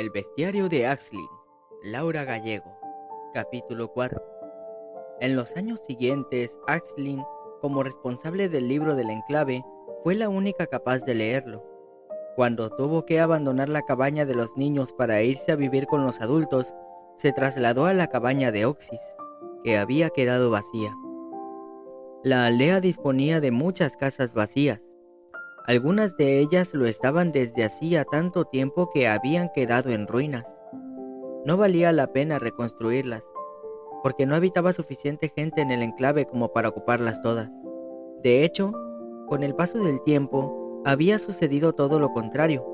El bestiario de Axlin, Laura Gallego. Capítulo 4. En los años siguientes, Axlin, como responsable del libro del enclave, fue la única capaz de leerlo. Cuando tuvo que abandonar la cabaña de los niños para irse a vivir con los adultos, se trasladó a la cabaña de Oxys, que había quedado vacía. La aldea disponía de muchas casas vacías. Algunas de ellas lo estaban desde hacía tanto tiempo que habían quedado en ruinas. No valía la pena reconstruirlas, porque no habitaba suficiente gente en el enclave como para ocuparlas todas. De hecho, con el paso del tiempo, había sucedido todo lo contrario,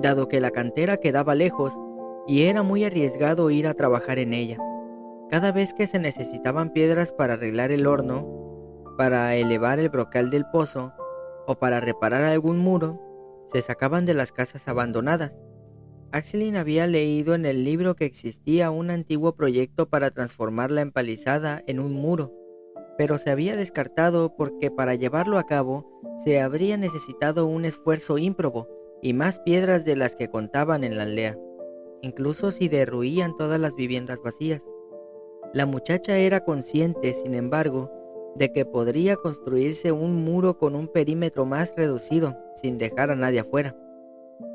dado que la cantera quedaba lejos y era muy arriesgado ir a trabajar en ella. Cada vez que se necesitaban piedras para arreglar el horno, para elevar el brocal del pozo, o para reparar algún muro, se sacaban de las casas abandonadas. Axlin había leído en el libro que existía un antiguo proyecto para transformar la empalizada en un muro, pero se había descartado porque para llevarlo a cabo se habría necesitado un esfuerzo ímprobo y más piedras de las que contaban en la aldea, incluso si derruían todas las viviendas vacías. La muchacha era consciente, sin embargo, de que podría construirse un muro con un perímetro más reducido, sin dejar a nadie afuera,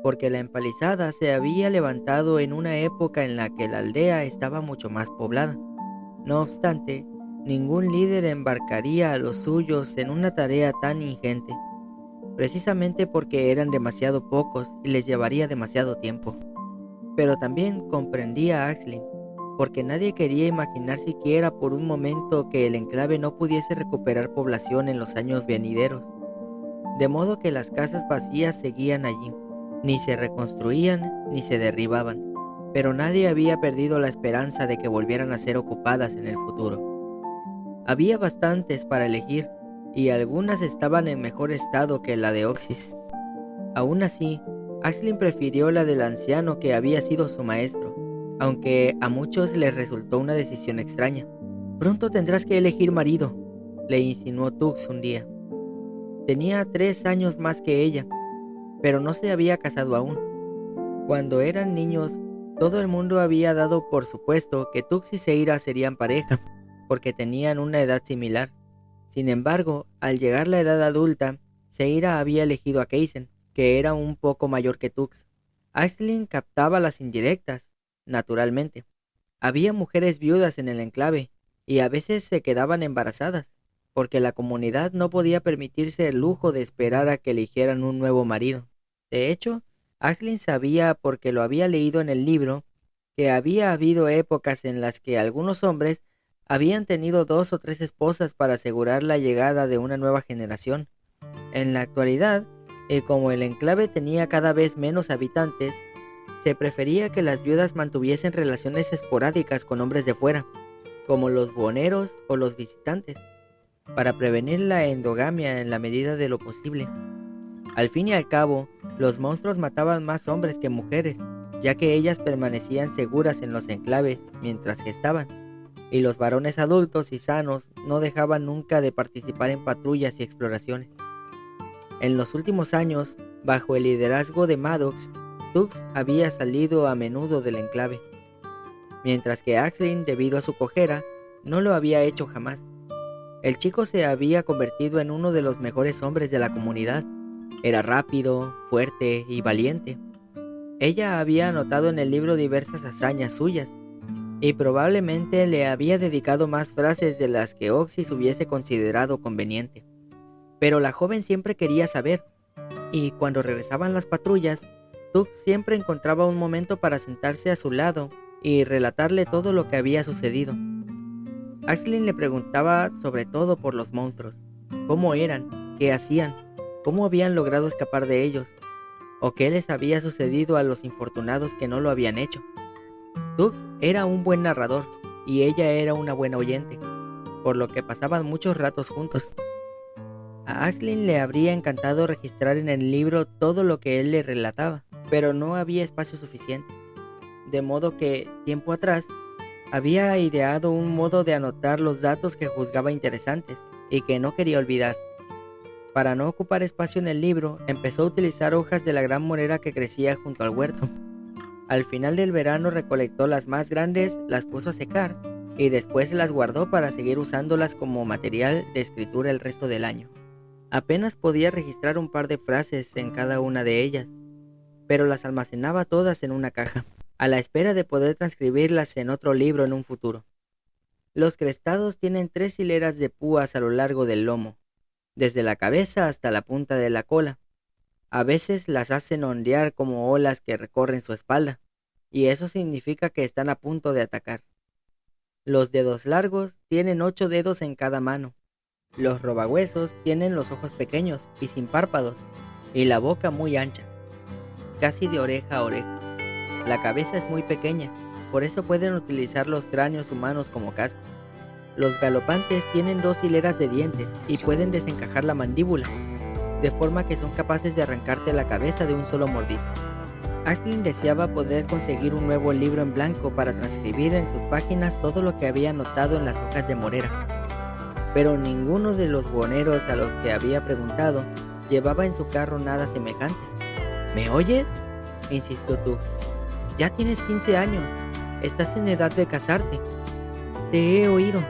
porque la empalizada se había levantado en una época en la que la aldea estaba mucho más poblada. No obstante, ningún líder embarcaría a los suyos en una tarea tan ingente, precisamente porque eran demasiado pocos y les llevaría demasiado tiempo. Pero también comprendía a Axlin, porque nadie quería imaginar siquiera por un momento que el enclave no pudiese recuperar población en los años venideros. De modo que las casas vacías seguían allí, ni se reconstruían ni se derribaban, pero nadie había perdido la esperanza de que volvieran a ser ocupadas en el futuro. Había bastantes para elegir, y algunas estaban en mejor estado que la de Oxys. Aún así, Axlin prefirió la del anciano que había sido su maestro, aunque a muchos les resultó una decisión extraña. «Pronto tendrás que elegir marido», le insinuó Tux un día. Tenía 3 años más que ella, pero no se había casado aún. Cuando eran niños, todo el mundo había dado por supuesto que Tux y Seira serían pareja, porque tenían una edad similar. Sin embargo, al llegar la edad adulta, Seira había elegido a Keisen, que era un poco mayor que Tux. Axlin captaba las indirectas. Naturalmente, había mujeres viudas en el enclave y a veces se quedaban embarazadas, porque la comunidad no podía permitirse el lujo de esperar a que eligieran un nuevo marido. De hecho, Axlin sabía, porque lo había leído en el libro, que había habido épocas en las que algunos hombres habían tenido 2 o 3 esposas para asegurar la llegada de una nueva generación. En la actualidad, como el enclave tenía cada vez menos habitantes, se prefería que las viudas mantuviesen relaciones esporádicas con hombres de fuera, como los buhoneros o los visitantes, para prevenir la endogamia en la medida de lo posible. Al fin y al cabo, los monstruos mataban más hombres que mujeres, ya que ellas permanecían seguras en los enclaves mientras gestaban, y los varones adultos y sanos no dejaban nunca de participar en patrullas y exploraciones. En los últimos años, bajo el liderazgo de Maddox, Tux había salido a menudo del enclave, mientras que Axlin, debido a su cojera, no lo había hecho jamás. El chico se había convertido en uno de los mejores hombres de la comunidad. Era rápido, fuerte y valiente. Ella había anotado en el libro diversas hazañas suyas, y probablemente le había dedicado más frases de las que Oxys hubiese considerado conveniente. Pero la joven siempre quería saber, y cuando regresaban las patrullas, Tux siempre encontraba un momento para sentarse a su lado y relatarle todo lo que había sucedido. Axlin le preguntaba sobre todo por los monstruos, cómo eran, qué hacían, cómo habían logrado escapar de ellos, o qué les había sucedido a los infortunados que no lo habían hecho. Tux era un buen narrador y ella era una buena oyente, por lo que pasaban muchos ratos juntos. A Axlin le habría encantado registrar en el libro todo lo que él le relataba, pero no había espacio suficiente, de modo que, tiempo atrás, había ideado un modo de anotar los datos que juzgaba interesantes y que no quería olvidar. Para no ocupar espacio en el libro, empezó a utilizar hojas de la gran morera que crecía junto al huerto. Al final del verano recolectó las más grandes, las puso a secar y después las guardó para seguir usándolas como material de escritura el resto del año. Apenas podía registrar un par de frases en cada una de ellas, pero las almacenaba todas en una caja, a la espera de poder transcribirlas en otro libro en un futuro. Los crestados tienen 3 hileras de púas a lo largo del lomo, desde la cabeza hasta la punta de la cola. A veces las hacen ondear como olas que recorren su espalda, y eso significa que están a punto de atacar. Los dedos largos tienen 8 dedos en cada mano. Los robahuesos tienen los ojos pequeños y sin párpados, y la boca muy ancha, casi de oreja a oreja. La cabeza es muy pequeña, por eso pueden utilizar los cráneos humanos como cascos. Los galopantes tienen 2 hileras de dientes y pueden desencajar la mandíbula, de forma que son capaces de arrancarte la cabeza de un solo mordisco. Aisling deseaba poder conseguir un nuevo libro en blanco para transcribir en sus páginas todo lo que había anotado en las hojas de morera. Pero ninguno de los buhoneros a los que había preguntado llevaba en su carro nada semejante. ¿Me oyes?, insistió Tux. Ya tienes 15 años. Estás en edad de casarte. Te he oído,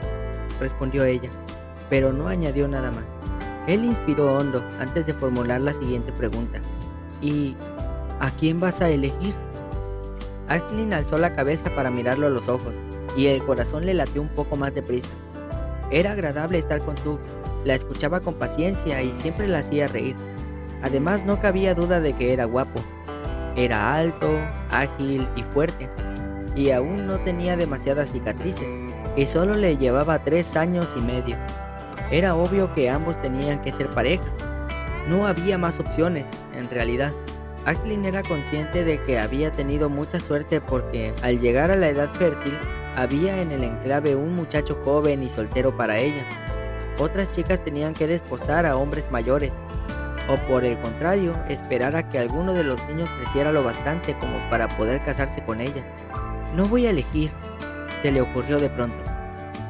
respondió ella, pero no añadió nada más. Él inspiró hondo antes de formular la siguiente pregunta. ¿Y a quién vas a elegir? Aisling alzó la cabeza para mirarlo a los ojos, y el corazón le latió un poco más deprisa. Era agradable estar con Tux, la escuchaba con paciencia y siempre la hacía reír. Además, no cabía duda de que era guapo. Era alto, ágil y fuerte, y aún no tenía demasiadas cicatrices, y solo le llevaba 3 años y medio. Era obvio que ambos tenían que ser pareja. No había más opciones, en realidad. Aisling era consciente de que había tenido mucha suerte porque, al llegar a la edad fértil, había en el enclave un muchacho joven y soltero para ella. Otras chicas tenían que desposar a hombres mayores, o por el contrario, esperar a que alguno de los niños creciera lo bastante como para poder casarse con ella. No voy a elegir, se le ocurrió de pronto.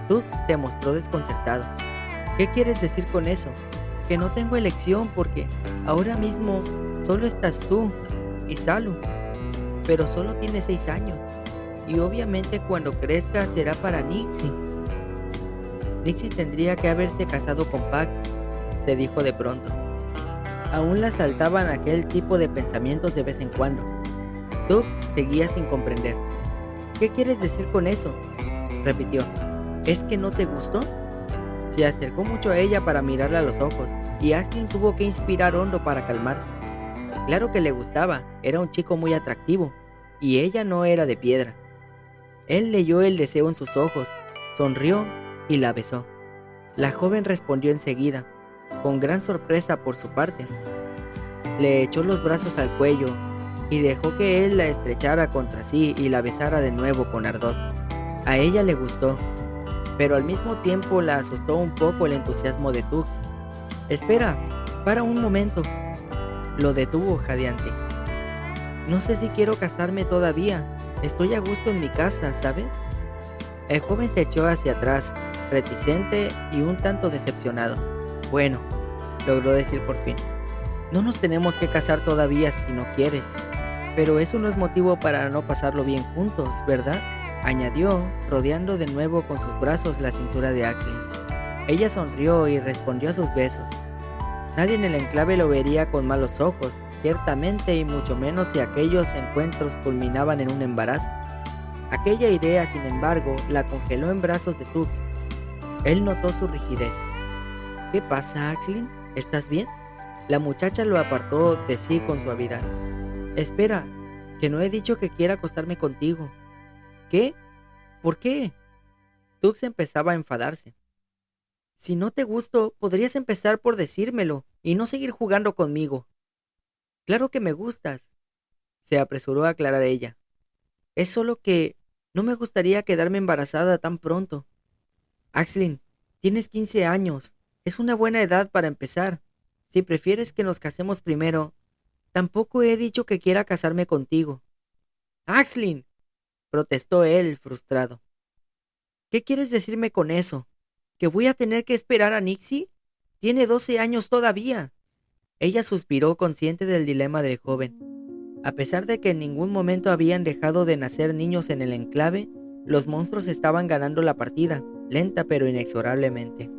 Tux se mostró desconcertado. ¿Qué quieres decir con eso? Que no tengo elección porque ahora mismo solo estás tú y Salu, pero solo tiene 6 años, y obviamente cuando crezca será para Nixie. Nixie tendría que haberse casado con Pax, se dijo de pronto. Aún la asaltaban aquel tipo de pensamientos de vez en cuando. Tux seguía sin comprender. ¿Qué quieres decir con eso?, repitió. ¿Es que no te gustó? Se acercó mucho a ella para mirarla a los ojos, y Aisling tuvo que inspirar hondo para calmarse. Claro que le gustaba, era un chico muy atractivo, y ella no era de piedra. Él leyó el deseo en sus ojos, sonrió y la besó. La joven respondió enseguida, con gran sorpresa por su parte. Le echó los brazos al cuello y dejó que él la estrechara contra sí y la besara de nuevo con ardor. A ella le gustó, pero al mismo tiempo la asustó un poco el entusiasmo de Tux. «Espera, para un momento», lo detuvo jadeante. «No sé si quiero casarme todavía. Estoy a gusto en mi casa, ¿sabes?» El joven se echó hacia atrás, reticente y un tanto decepcionado. «Bueno», logró decir por fin, «no nos tenemos que casar todavía si no quieres. Pero eso no es motivo para no pasarlo bien juntos, ¿verdad?», añadió, rodeando de nuevo con sus brazos la cintura de Aisling. Ella sonrió y respondió a sus besos. Nadie en el enclave lo vería con malos ojos, ciertamente, y mucho menos si aquellos encuentros culminaban en un embarazo. Aquella idea, sin embargo, la congeló en brazos de Tux. Él notó su rigidez. «¿Qué pasa, Aisling? ¿Estás bien?». La muchacha lo apartó de sí con suavidad. «Espera, que no he dicho que quiera acostarme contigo». «¿Qué? ¿Por qué?». Tux empezaba a enfadarse. «Si no te gusto, podrías empezar por decírmelo y no seguir jugando conmigo». «Claro que me gustas», se apresuró a aclarar ella. «Es solo que no me gustaría quedarme embarazada tan pronto». «Aisling, tienes 15 años. Es una buena edad para empezar. Si prefieres que nos casemos primero, tampoco he dicho que quiera casarme contigo». «Aisling», protestó él, frustrado. «¿Qué quieres decirme con eso? ¿Que voy a tener que esperar a Nixie? Tiene 12 años todavía». Ella suspiró, consciente del dilema del joven. A pesar de que en ningún momento habían dejado de nacer niños en el enclave, los monstruos estaban ganando la partida, lenta pero inexorablemente.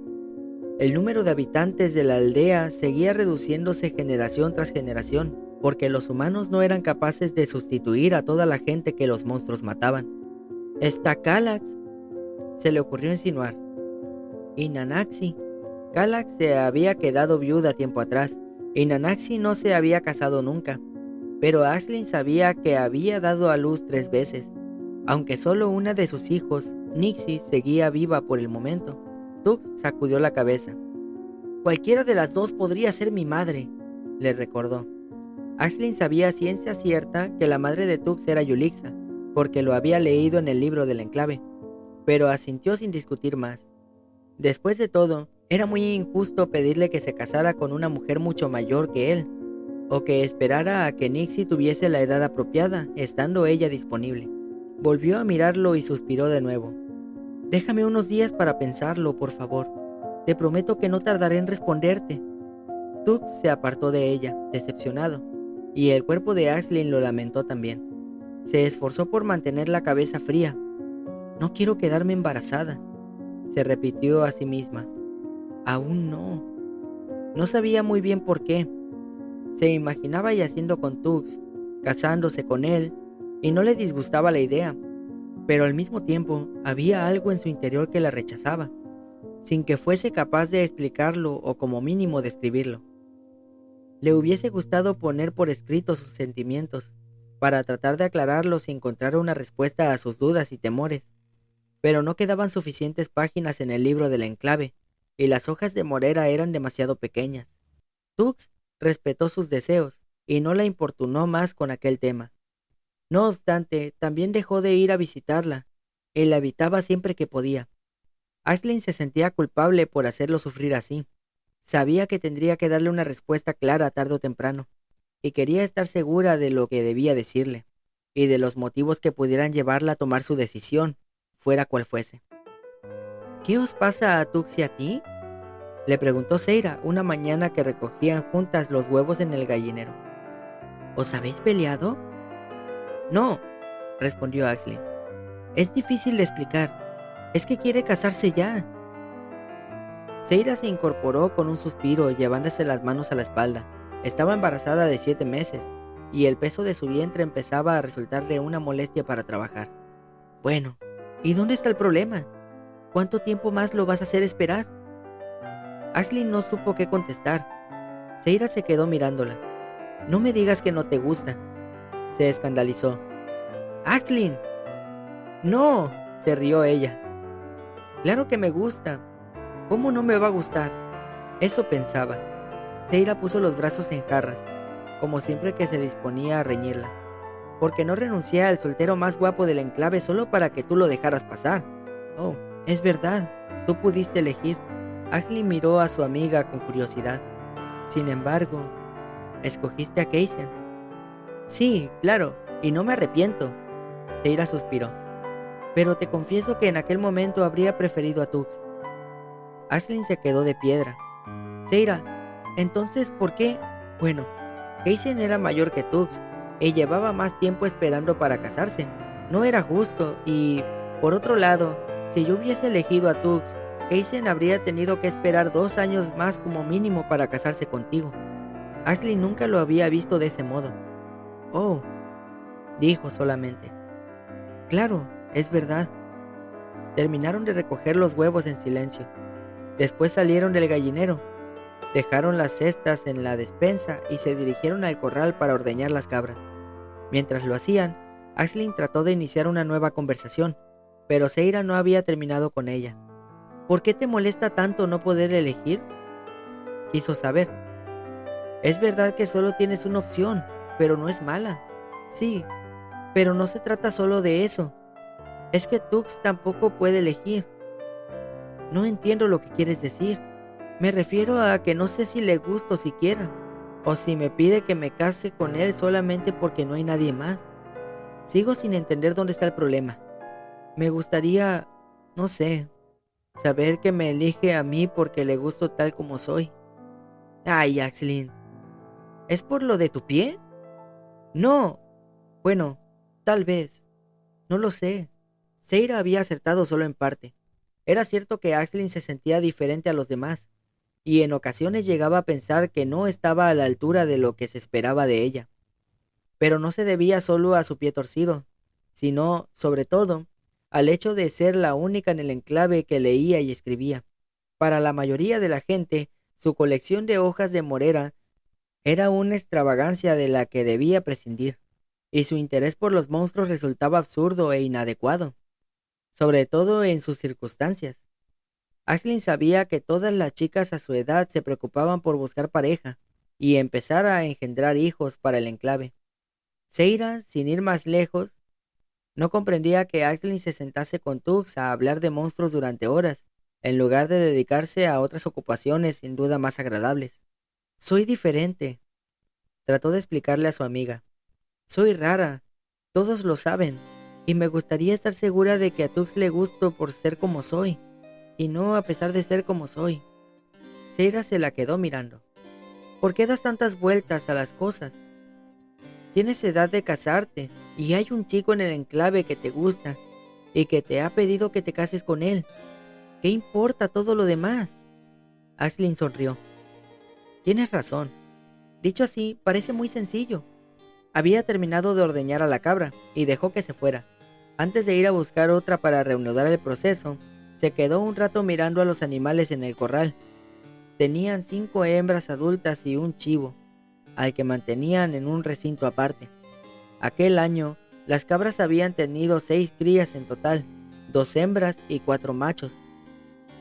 El número de habitantes de la aldea seguía reduciéndose generación tras generación, porque los humanos no eran capaces de sustituir a toda la gente que los monstruos mataban. «¿Está Calax?», se le ocurrió insinuar. «¿Y Nanaxi?». Calax se había quedado viuda tiempo atrás, y Nanaxi no se había casado nunca, pero Aisling sabía que había dado a luz 3 veces, aunque solo una de sus hijos, Nixie, seguía viva por el momento. Tux sacudió la cabeza. «Cualquiera de las dos podría ser mi madre», le recordó. Aisling sabía a ciencia cierta que la madre de Tux era Yulixa, porque lo había leído en el libro del enclave, pero asintió sin discutir más. Después de todo, era muy injusto pedirle que se casara con una mujer mucho mayor que él, o que esperara a que Nixie tuviese la edad apropiada, estando ella disponible. Volvió a mirarlo y suspiró de nuevo. «Déjame unos días para pensarlo, por favor. Te prometo que no tardaré en responderte». Tux se apartó de ella, decepcionado, y el cuerpo de Aisling lo lamentó también. Se esforzó por mantener la cabeza fría. «No quiero quedarme embarazada», se repitió a sí misma. «Aún no». No sabía muy bien por qué. Se imaginaba yaciendo con Tux, casándose con él, y no le disgustaba la idea, pero al mismo tiempo había algo en su interior que la rechazaba, sin que fuese capaz de explicarlo o como mínimo describirlo. Le hubiese gustado poner por escrito sus sentimientos, para tratar de aclararlos y encontrar una respuesta a sus dudas y temores, pero no quedaban suficientes páginas en el libro del enclave, y las hojas de morera eran demasiado pequeñas. Tux respetó sus deseos, y no la importunó más con aquel tema. No obstante, también dejó de ir a visitarla, y la evitaba siempre que podía. Aisling se sentía culpable por hacerlo sufrir así. Sabía que tendría que darle una respuesta clara tarde o temprano, y quería estar segura de lo que debía decirle, y de los motivos que pudieran llevarla a tomar su decisión, fuera cual fuese. «¿Qué os pasa a Tux y a ti?», le preguntó Seira una mañana que recogían juntas los huevos en el gallinero. «¿Os habéis peleado?». «No», respondió Aisling. «Es difícil de explicar. Es que quiere casarse ya». Seira se incorporó con un suspiro, llevándose las manos a la espalda. Estaba embarazada de 7 meses, y el peso de su vientre empezaba a resultarle una molestia para trabajar. «Bueno, ¿y dónde está el problema? ¿Cuánto tiempo más lo vas a hacer esperar?». Aisling no supo qué contestar. Seira se quedó mirándola. «No me digas que no te gusta», se escandalizó. «¡Aisling!». «No», se rió ella. «Claro que me gusta. ¿Cómo no me va a gustar?». Eso pensaba. Seira puso los brazos en jarras, como siempre que se disponía a reñirla. «Porque no renuncié al soltero más guapo del enclave solo para que tú lo dejaras pasar». «Oh, es verdad. Tú pudiste elegir». Aisling miró a su amiga con curiosidad. «Sin embargo, ¿escogiste a Keisen?». «Sí, claro, y no me arrepiento», Seira suspiró. «Pero te confieso que en aquel momento habría preferido a Tux». Aisling se quedó de piedra. «Seira, entonces, ¿por qué?». «Bueno, Keisen era mayor que Tux, y llevaba más tiempo esperando para casarse. No era justo, y, por otro lado, si yo hubiese elegido a Tux, Keisen habría tenido que esperar 2 años más como mínimo para casarse contigo». Aisling nunca lo había visto de ese modo. «Oh», dijo solamente. «Claro, es verdad». Terminaron de recoger los huevos en silencio. Después salieron del gallinero, dejaron las cestas en la despensa y se dirigieron al corral para ordeñar las cabras. Mientras lo hacían, Aisling trató de iniciar una nueva conversación, pero Seira no había terminado con ella. «¿Por qué te molesta tanto no poder elegir?», quiso saber. «Es verdad que solo tienes una opción, pero no es mala». «Sí, pero no se trata solo de eso. Es que Tux tampoco puede elegir». «No entiendo lo que quieres decir. Me refiero a que no sé si le gusto siquiera, o si me pide que me case con él solamente porque no hay nadie más. Sigo sin entender dónde está el problema. Me gustaría, no sé, saber que me elige a mí porque le gusto tal como soy». «Ay, Aisling, ¿es por lo de tu pie?». No. Bueno, tal vez. No lo sé. Seira había acertado solo en parte. Era cierto que Aisling se sentía diferente a los demás, y en ocasiones llegaba a pensar que no estaba a la altura de lo que se esperaba de ella. Pero no se debía solo a su pie torcido, sino, sobre todo, al hecho de ser la única en el enclave que leía y escribía. Para la mayoría de la gente, su colección de hojas de morera era una extravagancia de la que debía prescindir, y su interés por los monstruos resultaba absurdo e inadecuado, sobre todo en sus circunstancias. Aisling sabía que todas las chicas a su edad se preocupaban por buscar pareja y empezar a engendrar hijos para el enclave. Seira, sin ir más lejos, no comprendía que Aisling se sentase con Tux a hablar de monstruos durante horas, en lugar de dedicarse a otras ocupaciones sin duda más agradables. Soy diferente, trató de explicarle a su amiga. Soy rara, todos lo saben, y me gustaría estar segura de que a Tux le gusto por ser como soy, y no a pesar de ser como soy. Seira se la quedó mirando. ¿Por qué das tantas vueltas a las cosas? Tienes edad de casarte, y hay un chico en el enclave que te gusta, y que te ha pedido que te cases con él. ¿Qué importa todo lo demás? Aisling sonrió. Tienes razón. Dicho así, parece muy sencillo. Había terminado de ordeñar a la cabra, y dejó que se fuera. Antes de ir a buscar otra para reanudar el proceso, se quedó un rato mirando a los animales en el corral. Tenían 5 hembras adultas y un chivo, al que mantenían en un recinto aparte. Aquel año, las cabras habían tenido 6 crías en total, 2 hembras y 4 machos.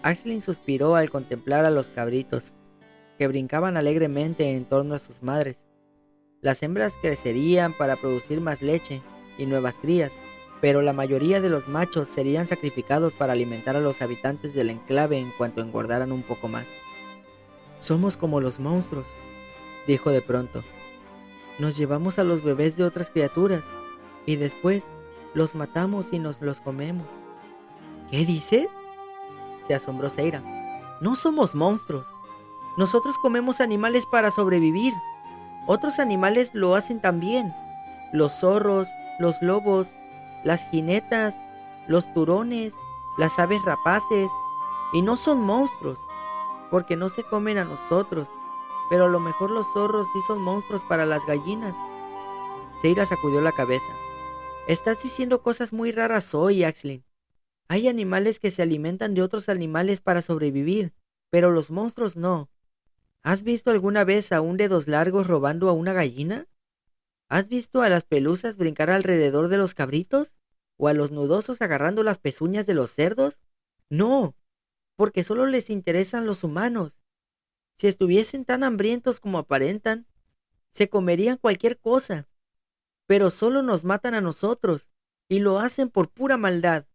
Aisling suspiró al contemplar a los cabritos, que brincaban alegremente en torno a sus madres. Las hembras crecerían para producir más leche y nuevas crías, pero la mayoría de los machos serían sacrificados para alimentar a los habitantes del enclave en cuanto engordaran un poco más. Somos como los monstruos, dijo de pronto. Nos llevamos a los bebés de otras criaturas y después los matamos y nos los comemos. ¿Qué dices? Se asombró Seira. No somos monstruos. Nosotros comemos animales para sobrevivir. Otros animales lo hacen también. Los zorros, los lobos, las jinetas, los turones, las aves rapaces. Y no son monstruos, porque no se comen a nosotros. Pero a lo mejor los zorros sí son monstruos para las gallinas. Seira sacudió la cabeza. Estás diciendo cosas muy raras hoy, Aisling. Hay animales que se alimentan de otros animales para sobrevivir, pero los monstruos no. ¿Has visto alguna vez a un dedos largos robando a una gallina? ¿Has visto a las pelusas brincar alrededor de los cabritos? ¿O a los nudosos agarrando las pezuñas de los cerdos? No, porque solo les interesan los humanos. Si estuviesen tan hambrientos como aparentan, se comerían cualquier cosa. Pero solo nos matan a nosotros, y lo hacen por pura maldad.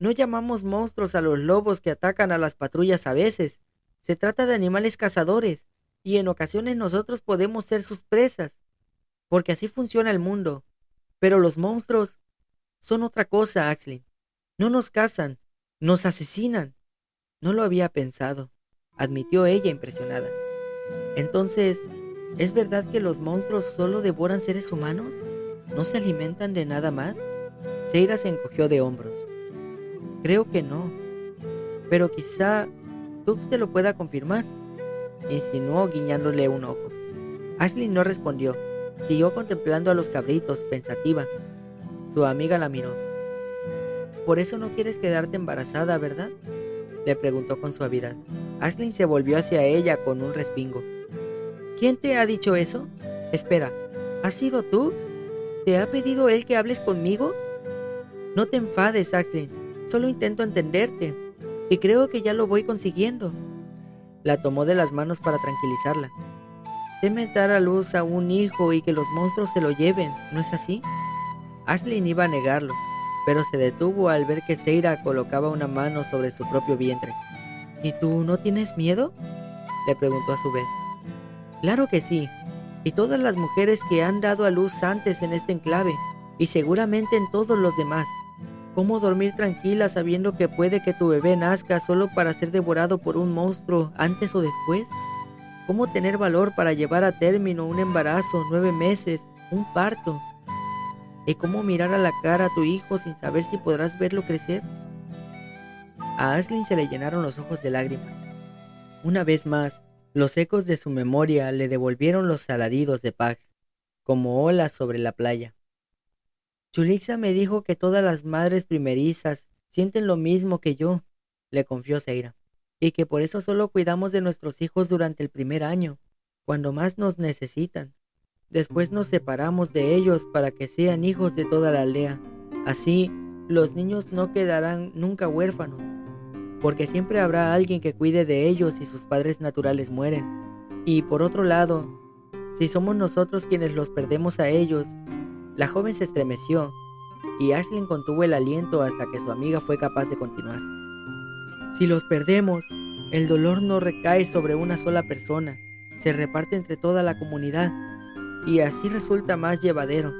No llamamos monstruos a los lobos que atacan a las patrullas a veces. Se trata de animales cazadores, y en ocasiones nosotros podemos ser sus presas, porque así funciona el mundo. Pero los monstruos son otra cosa, Aisling. No nos cazan, nos asesinan. No lo había pensado, admitió ella impresionada. Entonces, ¿es verdad que los monstruos solo devoran seres humanos? ¿No se alimentan de nada más? Seira se encogió de hombros. Creo que no, pero quizá Tux te lo pueda confirmar, insinuó guiñándole un ojo. Aisling no respondió, siguió contemplando a los cabritos, pensativa. Su amiga la miró. ¿Por eso no quieres quedarte embarazada, verdad?, le preguntó con suavidad. Aisling se volvió hacia ella con un respingo. ¿Quién te ha dicho eso? Espera, ¿ha sido Tux? ¿Te ha pedido él que hables conmigo? No te enfades, Aisling. Solo intento entenderte, y creo que ya lo voy consiguiendo. La tomó de las manos para tranquilizarla. Temes dar a luz a un hijo y que los monstruos se lo lleven, ¿no es así? Aisling iba a negarlo, pero se detuvo al ver que Seira colocaba una mano sobre su propio vientre. ¿Y tú no tienes miedo?, le preguntó a su vez. Claro que sí, y todas las mujeres que han dado a luz antes en este enclave, y seguramente en todos los demás. ¿Cómo dormir tranquila sabiendo que puede que tu bebé nazca solo para ser devorado por un monstruo antes o después? ¿Cómo tener valor para llevar a término un embarazo 9 meses un parto. ¿Y cómo mirar a la cara a tu hijo sin saber si podrás verlo crecer? A Aisling se le llenaron los ojos de lágrimas. Una vez más, los ecos de su memoria le devolvieron los alaridos de Pax, como olas sobre la playa. Yulixa me dijo que todas las madres primerizas sienten lo mismo que yo, le confió Seira, y que por eso solo cuidamos de nuestros hijos durante el primer año, cuando más nos necesitan. Después nos separamos de ellos para que sean hijos de toda la aldea. Así, los niños no quedarán nunca huérfanos, porque siempre habrá alguien que cuide de ellos si sus padres naturales mueren. Y por otro lado, si somos nosotros quienes los perdemos a ellos. La joven se estremeció y Aisling contuvo el aliento hasta que su amiga fue capaz de continuar. Si los perdemos, el dolor no recae sobre una sola persona, se reparte entre toda la comunidad y así resulta más llevadero.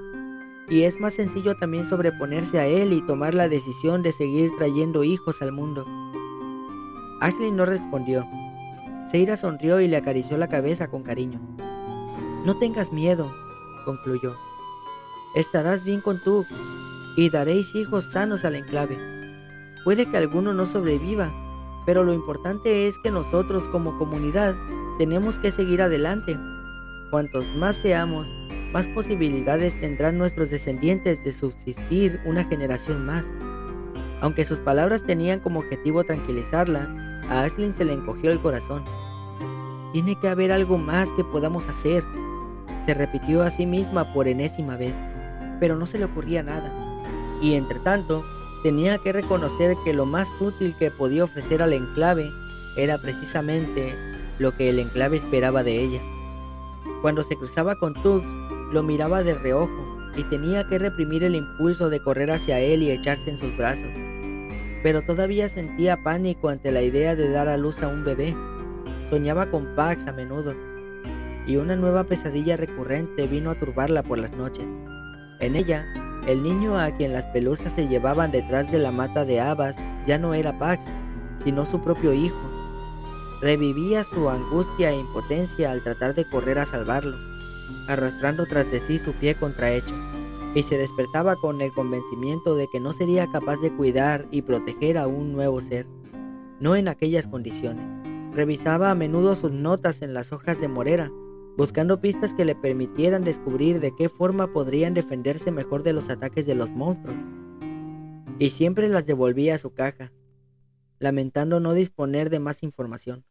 Y es más sencillo también sobreponerse a él y tomar la decisión de seguir trayendo hijos al mundo. Aisling no respondió. Seira sonrió y le acarició la cabeza con cariño. No tengas miedo, concluyó. Estarás bien con Tux y daréis hijos sanos al enclave. Puede que alguno no sobreviva, pero lo importante es que nosotros como comunidad tenemos que seguir adelante. Cuantos más seamos, más posibilidades tendrán nuestros descendientes de subsistir una generación más. Aunque sus palabras tenían como objetivo tranquilizarla, a Aisling se le encogió el corazón. Tiene que haber algo más que podamos hacer, se repitió a sí misma por enésima vez. Pero no se le ocurría nada, y entre tanto, tenía que reconocer que lo más útil que podía ofrecer al enclave era precisamente lo que el enclave esperaba de ella. Cuando se cruzaba con Tux, lo miraba de reojo y tenía que reprimir el impulso de correr hacia él y echarse en sus brazos. Pero todavía sentía pánico ante la idea de dar a luz a un bebé. Soñaba con Pax a menudo, y una nueva pesadilla recurrente vino a turbarla por las noches. En ella, el niño a quien las pelusas se llevaban detrás de la mata de habas ya no era Pax, sino su propio hijo. Revivía su angustia e impotencia al tratar de correr a salvarlo, arrastrando tras de sí su pie contrahecho, y se despertaba con el convencimiento de que no sería capaz de cuidar y proteger a un nuevo ser, no en aquellas condiciones. Revisaba a menudo sus notas en las hojas de morera, buscando pistas que le permitieran descubrir de qué forma podrían defenderse mejor de los ataques de los monstruos. Y siempre las devolvía a su caja, lamentando no disponer de más información.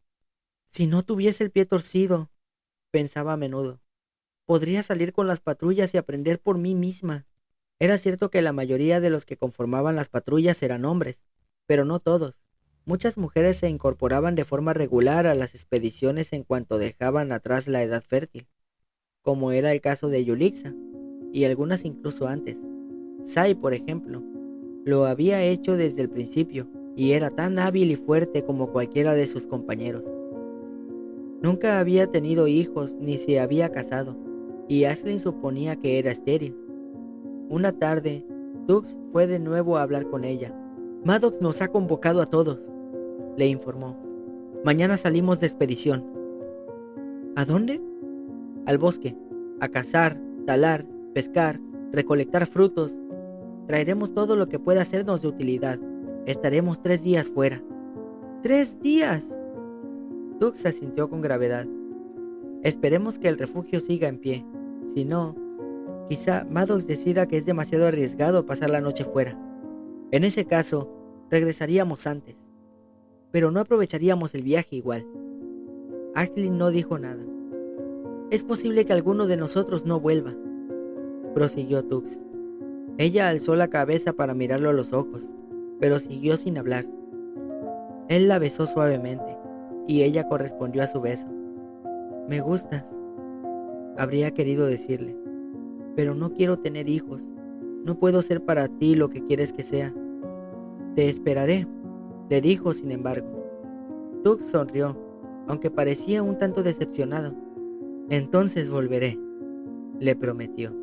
Si no tuviese el pie torcido, pensaba a menudo, podría salir con las patrullas y aprender por mí misma. Era cierto que la mayoría de los que conformaban las patrullas eran hombres, pero no todos. Muchas mujeres se incorporaban de forma regular a las expediciones en cuanto dejaban atrás la edad fértil, como era el caso de Yulixa, y algunas incluso antes. Sai, por ejemplo, lo había hecho desde el principio, y era tan hábil y fuerte como cualquiera de sus compañeros. Nunca había tenido hijos ni se había casado, y Aisling suponía que era estéril. Una tarde, Tux fue de nuevo a hablar con ella. Maddox nos ha convocado a todos, le informó. Mañana salimos de expedición. ¿A dónde? Al bosque, a cazar, talar, pescar, recolectar frutos. Traeremos todo lo que pueda sernos de utilidad. Estaremos 3 días fuera. ¡3 días! Tux asintió con gravedad. Esperemos que el refugio siga en pie. Si no, quizá Maddox decida que es demasiado arriesgado pasar la noche fuera. En ese caso, regresaríamos antes, pero no aprovecharíamos el viaje igual. Aisling no dijo nada. Es posible que alguno de nosotros no vuelva, prosiguió Tux. Ella alzó la cabeza para mirarlo a los ojos, pero siguió sin hablar. Él la besó suavemente, y ella correspondió a su beso. Me gustas, habría querido decirle, pero no quiero tener hijos. No puedo ser para ti lo que quieres que sea. Te esperaré, le dijo sin embargo. Tux sonrió, aunque parecía un tanto decepcionado. Entonces volveré, le prometió.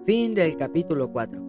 Fin del capítulo 4.